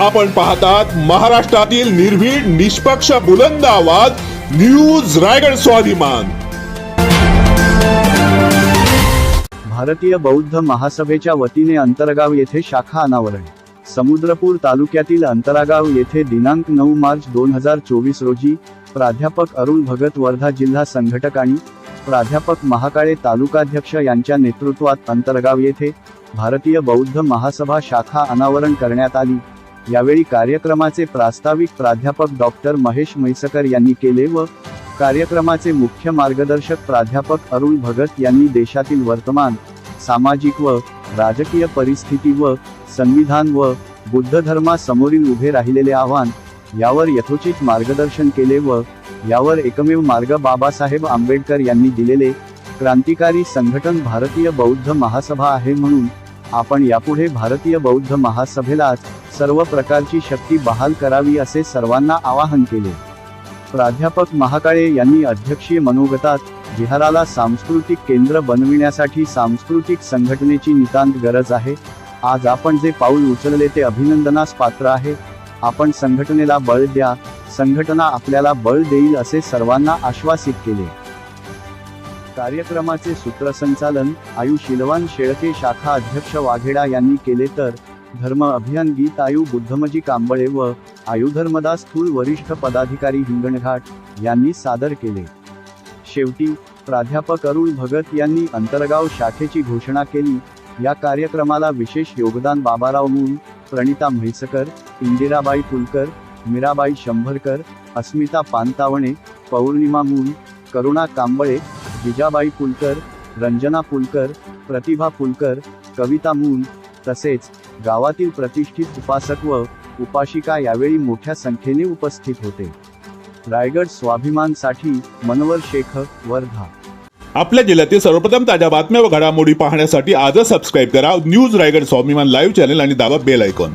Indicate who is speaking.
Speaker 1: आपण पाहतात महाराष्ट्रातील निर्भीड निष्पक्ष बुलंद आवाज न्यूज रायगड स्वाभिमान।
Speaker 2: भारतीय बौद्ध महासभेच्या वतीने अंतरगाव येथे शाखा अनावरण। समुद्रपूर तालुक्यातील अंतरगाव येथे दिनांक 9 मार्च 2024 रोजी प्राध्यापक अरुण भगत वर्धा जिल्हा संघटक आणि प्राध्यापक महाकाळे तालुकाध्यक्ष यांच्या नेतृत्वात अंतरगाव येथे भारतीय बौद्ध महासभा शाखा अनावरण करण्यात आली। यावेळी कार्यक्रमाचे प्रास्ताविक प्राध्यापक डॉक्टर महेश म्हैसकर यांनी केले व कार्यक्रमाचे मुख्य मार्गदर्शक प्राध्यापक अरुण भगत यांनी देशातील वर्तमान सामाजिक व राजकीय परिस्थिती व संविधान व बुद्ध धर्मासमोरील उभे राहिलेले आव्हान यावर यथोचित मार्गदर्शन केले व यावर एकमेव मार्ग बाबासाहेब आंबेडकर यांनी दिलेले क्रांतिकारी संघटन भारतीय बौद्ध महासभा आहे, म्हणून आपण यापुढे भारतीय बौद्ध महासभेला सर्व प्रकारची शक्ती बहाल करावी असे सर्वांना आवाहन केले। प्राध्यापक महाकाळे यांनी अध्यक्षीय मनोगतात विहाराला सांस्कृतिक केंद्र बनविण्यासाठी सांस्कृतिक संघटनेची नितांत गरज आहे। आज आपण जे पाऊल उचलले ते अभिनंदनास पात्र आहे। आपण संघटनेला बळ द्या, संघटना आपल्याला बळ देईल असे सर्वांना आश्वासित केले। कार्यक्रमाचे सूत्रसंचालन आयु शीलवान शेळके शाखा अध्यक्ष वाघेडा यांनी केले, तर धर्म अभियान गीत आयु बुद्धमजी कांबळे व आयु धर्मदास थूल वरिष्ठ पदाधिकारी हिंगणघाट यांनी सादर केले। शेवटी प्राध्यापक अरुण भगत यांनी अंतरगाव शाखेची घोषणा केली। या कार्यक्रमाला विशेष योगदान बाबाराव मूल, प्रणिता म्हैसकर, इंदिराबाई पुलकर, मीराबाई शंभरकर, अस्मिता पानतावणे, पौर्णिमा मूल, करुणा कांबळे, जिजाबाई पुलकर, रंजना पुलकर, प्रतिभा पुलकर, कविता मूल तसेच गावातील प्रतिष्ठित उपासक व उपासिका यावेळी मोठ्या संख्येने उपस्थित होते। रायगड स्वाभिमानसाठी मनोहर शेख, वर्धा।
Speaker 1: आपल्या जिल्ह्यातील सर्वप्रथम ताज्या बातम्या व घडामोडी पाहण्यासाठी आजच सबस्क्राइब करा न्यूज रायगड स्वाभिमान लाईव्ह चॅनल आणि दाबा बेल आयकॉन।